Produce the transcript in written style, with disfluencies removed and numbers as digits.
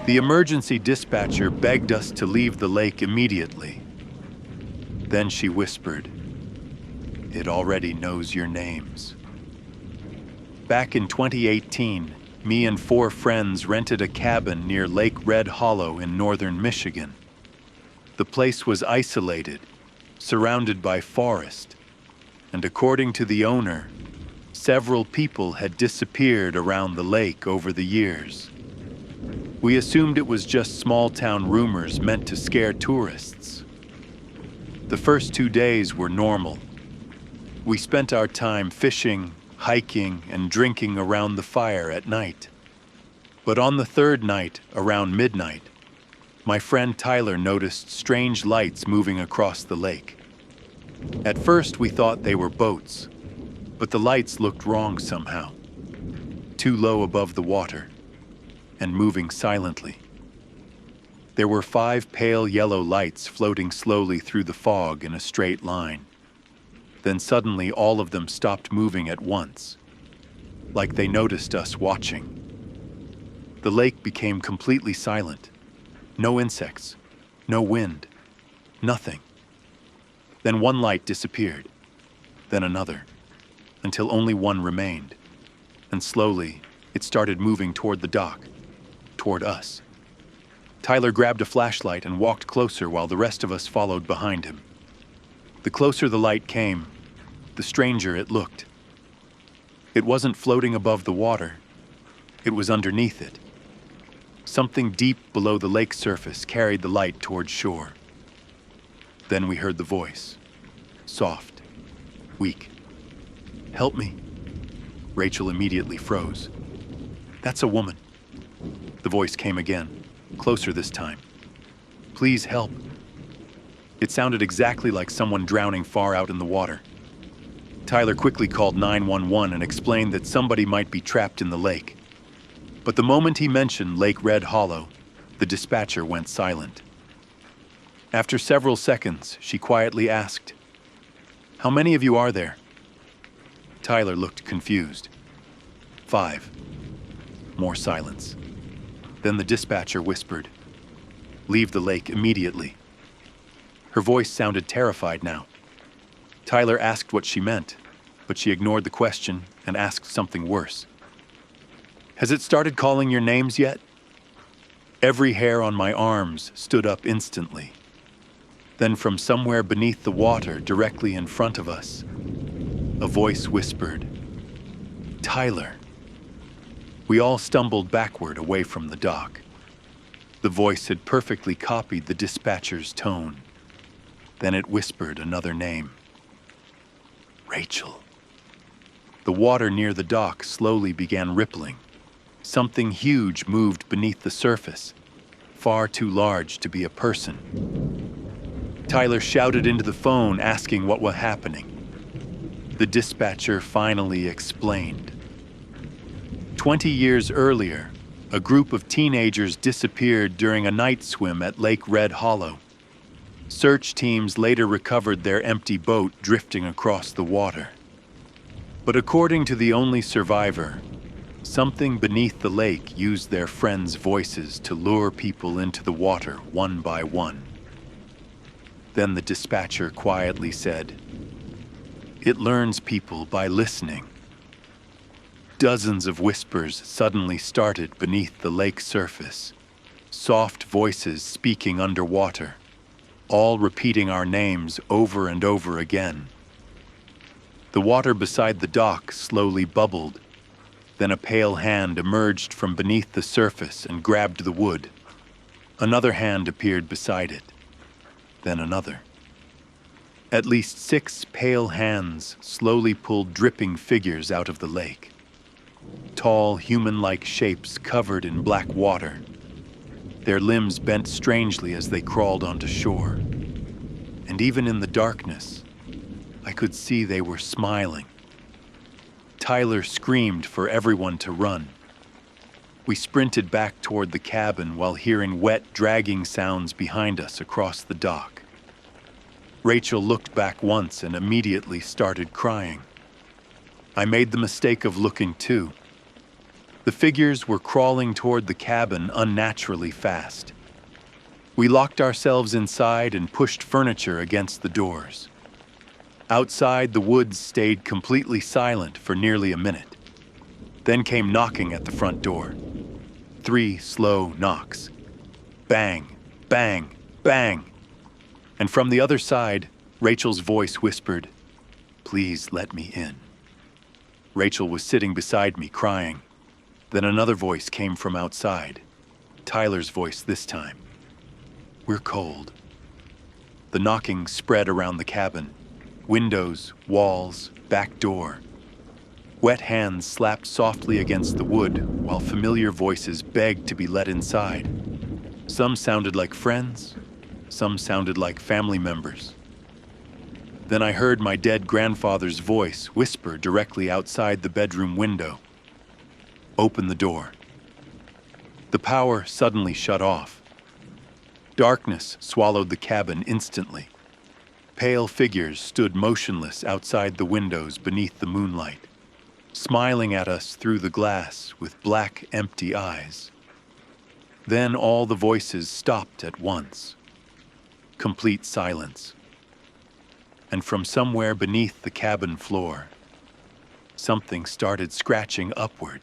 The emergency dispatcher begged us to leave the lake immediately. Then she whispered, "It already knows your names." Back in 2018, me and 4 friends rented a cabin near Lake Red Hollow in northern Michigan. The place was isolated, surrounded by forest, and according to the owner, several people had disappeared around the lake over the years. We assumed it was just small-town rumors meant to scare tourists. The first 2 days were normal. We spent our time fishing, hiking, and drinking around the fire at night. But on the 3rd night, around midnight, my friend Tyler noticed strange lights moving across the lake. At first, we thought they were boats, but the lights looked wrong somehow. Too low above the water, and moving silently. There were 5 pale yellow lights floating slowly through the fog in a straight line. Then suddenly all of them stopped moving at once, like they noticed us watching. The lake became completely silent. No insects, no wind, nothing. Then one light disappeared, then another, until only one remained. And slowly, it started moving toward the dock, toward us. Tyler grabbed a flashlight and walked closer while the rest of us followed behind him. The closer the light came, the stranger it looked. It wasn't floating above the water. It was underneath it. Something deep below the lake surface carried the light toward shore. Then we heard the voice, soft, weak. "Help me." Rachel immediately froze. "That's a woman." The voice came again, closer this time. "Please help." It sounded exactly like someone drowning far out in the water. Tyler quickly called 911 and explained that somebody might be trapped in the lake. But the moment he mentioned Lake Red Hollow, the dispatcher went silent. After several seconds, she quietly asked, "How many of you are there?" Tyler looked confused. 5. More silence. Then the dispatcher whispered, "Leave the lake immediately." Her voice sounded terrified now. Tyler asked what she meant, but she ignored the question and asked something worse. "Has it started calling your names yet?" Every hair on my arms stood up instantly. Then from somewhere beneath the water, directly in front of us, a voice whispered, "Tyler." We all stumbled backward away from the dock. The voice had perfectly copied the dispatcher's tone. Then it whispered another name. "Rachel." The water near the dock slowly began rippling. Something huge moved beneath the surface, far too large to be a person. Tyler shouted into the phone asking what was happening. The dispatcher finally explained. 20 years earlier, a group of teenagers disappeared during a night swim at Lake Red Hollow. Search teams later recovered their empty boat drifting across the water. But according to the only survivor, something beneath the lake used their friends' voices to lure people into the water one by one. Then the dispatcher quietly said, "It learns people by listening." Dozens of whispers suddenly started beneath the lake surface, soft voices speaking underwater, all repeating our names over and over again. The water beside the dock slowly bubbled. Then a pale hand emerged from beneath the surface and grabbed the wood. Another hand appeared beside it. Then another. At least 6 pale hands slowly pulled dripping figures out of the lake. Tall, human-like shapes covered in black water. Their limbs bent strangely as they crawled onto shore. And even in the darkness, I could see they were smiling. Tyler screamed for everyone to run. We sprinted back toward the cabin while hearing wet, dragging sounds behind us across the dock. Rachel looked back once and immediately started crying. I made the mistake of looking too. The figures were crawling toward the cabin unnaturally fast. We locked ourselves inside and pushed furniture against the doors. Outside, the woods stayed completely silent for nearly a minute. Then came knocking at the front door. 3 slow knocks. Bang, bang, bang. And from the other side, Rachel's voice whispered, "Please let me in." Rachel was sitting beside me, crying. Then another voice came from outside. Tyler's voice this time. "We're cold." The knocking spread around the cabin. Windows, walls, back door. Wet hands slapped softly against the wood while familiar voices begged to be let inside. Some sounded like friends, some sounded like family members. Then I heard my dead grandfather's voice whisper directly outside the bedroom window. "Open the door." The power suddenly shut off. Darkness swallowed the cabin instantly. Pale figures stood motionless outside the windows beneath the moonlight, smiling at us through the glass with black, empty eyes. Then all the voices stopped at once. Complete silence. And from somewhere beneath the cabin floor, something started scratching upward.